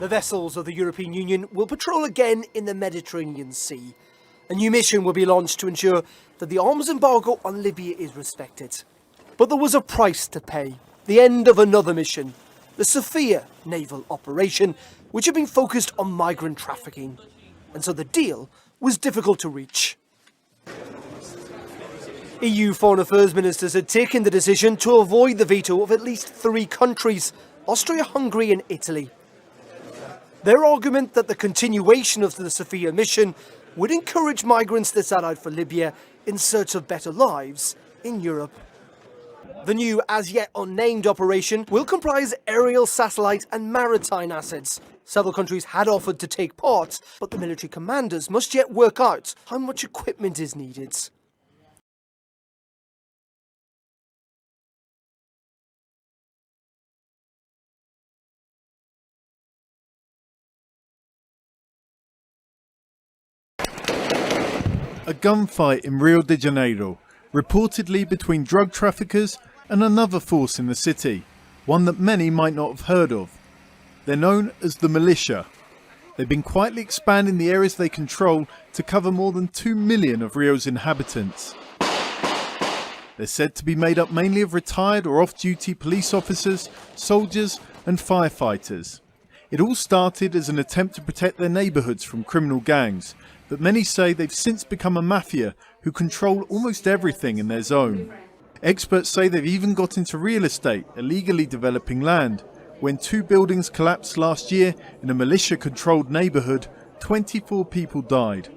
The vessels of the European Union will patrol again in the Mediterranean Sea. A new mission will be launched to ensure that the arms embargo on Libya is respected. But there was a price to pay. The end of another mission, the Sophia naval operation, which had been focused on migrant trafficking. And so the deal was difficult to reach. EU foreign affairs ministers had taken the decision to avoid the veto of at least 3 countries, Austria, Hungary and Italy. Their argument that the continuation of the Sophia mission would encourage migrants to set out for Libya in search of better lives in Europe. The new, as yet unnamed operation will comprise aerial, satellite and maritime assets. Several countries had offered to take part, but the military commanders must yet work out how much equipment is needed. A gunfight in Rio de Janeiro, reportedly between drug traffickers and another force in the city, one that many might not have heard of. They're known as the Militia. They've been quietly expanding the areas they control to cover more than 2 million of Rio's inhabitants. They're said to be made up mainly of retired or off-duty police officers, soldiers and firefighters. It all started as an attempt to protect their neighbourhoods from criminal gangs, but many say they've since become a mafia who control almost everything in their zone. Experts say they've even got into real estate, illegally developing land. When 2 buildings collapsed last year in a militia-controlled neighbourhood, 24 people died.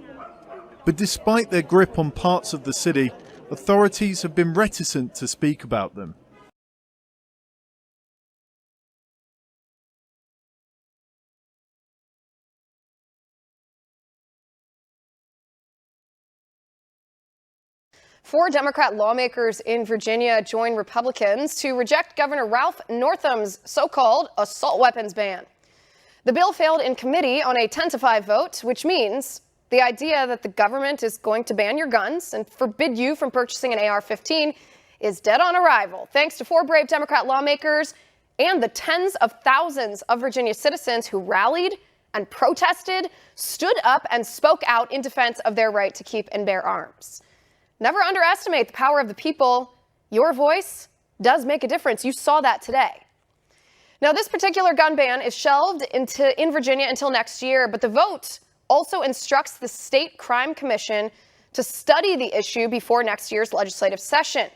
But despite their grip on parts of the city, authorities have been reticent to speak about them. Four Democrat lawmakers in Virginia joined Republicans to reject Governor Ralph Northam's so-called assault weapons ban. The bill failed in committee on a 10-5 vote, which means the idea that the government is going to ban your guns and forbid you from purchasing an AR-15 is dead on arrival, thanks to 4 brave Democrat lawmakers and the tens of thousands of Virginia citizens who rallied and protested, stood up and spoke out in defense of their right to keep and bear arms. Never underestimate the power of the people. Your voice does make a difference. You saw that today. Now, this particular gun ban is shelved in Virginia until next year, but the vote also instructs the State Crime Commission to study the issue before next year's legislative session.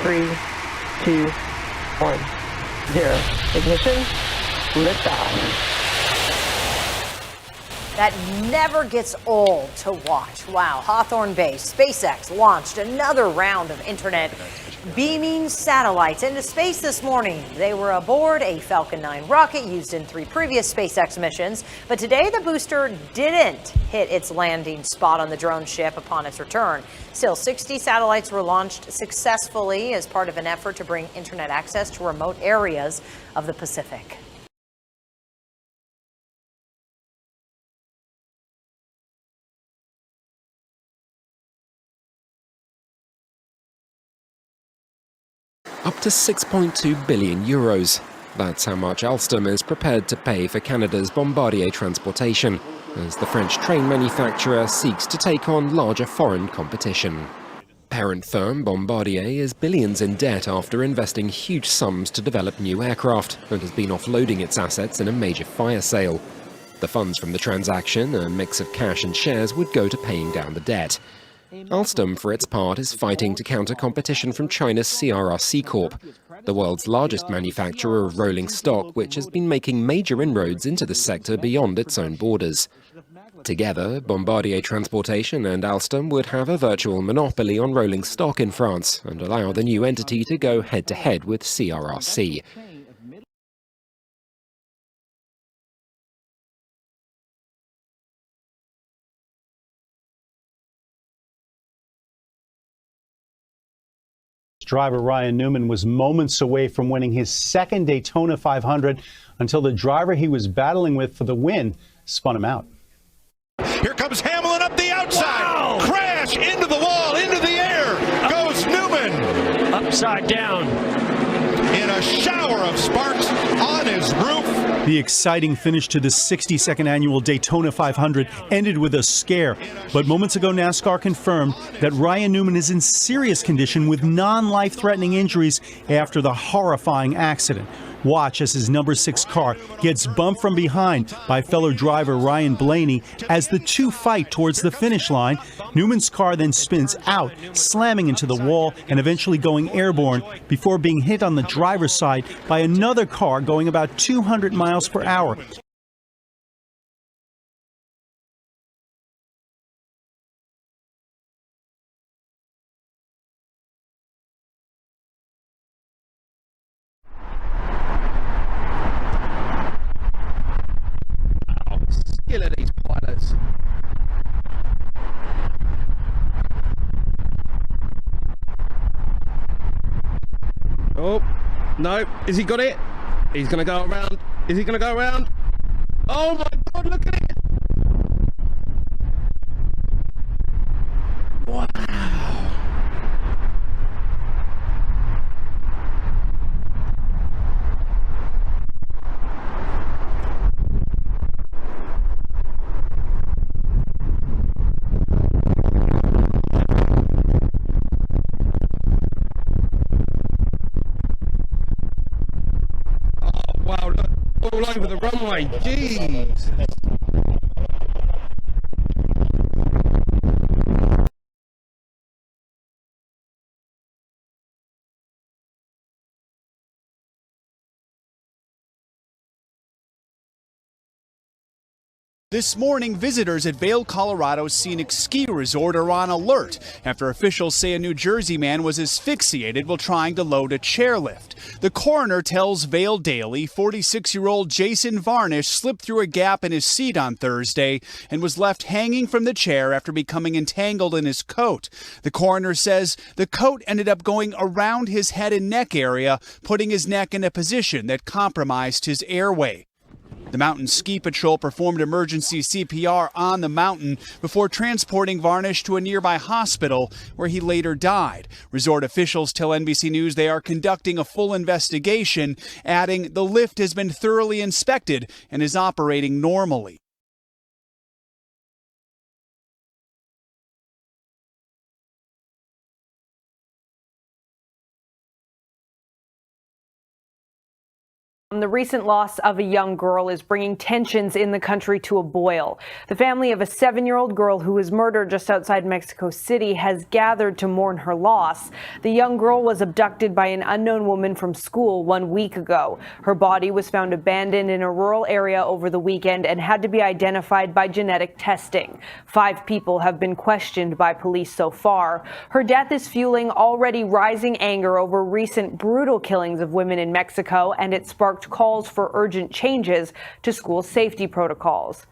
Three, 2, 1, 0. Ignition. Liftoff. That never gets old to watch. Wow, Hawthorne-based SpaceX launched another round of internet beaming satellites into space this morning. They were aboard a Falcon 9 rocket used in 3 previous SpaceX missions, but today the booster didn't hit its landing spot on the drone ship upon its return. Still, 60 satellites were launched successfully as part of an effort to bring internet access to remote areas of the Pacific. Up to 6.2 billion euros. That's how much Alstom is prepared to pay for Canada's Bombardier transportation, as the French train manufacturer seeks to take on larger foreign competition. Parent firm Bombardier is billions in debt after investing huge sums to develop new aircraft and has been offloading its assets in a major fire sale. The funds from the transaction, a mix of cash and shares, would go to paying down the debt. Alstom, for its part, is fighting to counter competition from China's CRRC Corp. the world's largest manufacturer of rolling stock, which has been making major inroads into the sector beyond its own borders. Together, Bombardier Transportation and Alstom would have a virtual monopoly on rolling stock in France and allow the new entity to go head-to-head with CRRC. Driver Ryan Newman was moments away from winning his second Daytona 500 until the driver he was battling with for the win spun him out. Here comes Hamlin up the outside. Wow. Crash into the wall, into the air. Goes Newman. Upside down. In a shower of sparks on his roof. The exciting finish to the 62nd annual Daytona 500 ended with a scare. But moments ago, NASCAR confirmed that Ryan Newman is in serious condition with non-life-threatening injuries after the horrifying accident. Watch as his number 6 car gets bumped from behind by fellow driver Ryan Blaney as the two fight towards the finish line. Newman's car then spins out, slamming into the wall and eventually going airborne before being hit on the driver's side by another car going about 200 miles per hour. Skill of these pilots. Oh, no. Has he got it? He's going to go around. Is he going to go around? Oh my God, look at it. Wow. Wow, look, all over the runway, jeez. This morning, visitors at Vail, Colorado's scenic ski resort are on alert after officials say a New Jersey man was asphyxiated while trying to load a chairlift. The coroner tells Vail Daily 46-year-old Jason Varnish slipped through a gap in his seat on Thursday and was left hanging from the chair after becoming entangled in his coat. The coroner says the coat ended up going around his head and neck area, putting his neck in a position that compromised his airway. The Mountain Ski Patrol performed emergency CPR on the mountain before transporting Varnish to a nearby hospital where he later died. Resort officials tell NBC News they are conducting a full investigation, adding the lift has been thoroughly inspected and is operating normally. The recent loss of a young girl is bringing tensions in the country to a boil. The family of a 7-year-old girl who was murdered just outside Mexico City has gathered to mourn her loss. The young girl was abducted by an unknown woman from school 1 week ago. Her body was found abandoned in a rural area over the weekend and had to be identified by genetic testing. 5 people have been questioned by police so far. Her death is fueling already rising anger over recent brutal killings of women in Mexico, and it sparked calls for urgent changes to school safety protocols.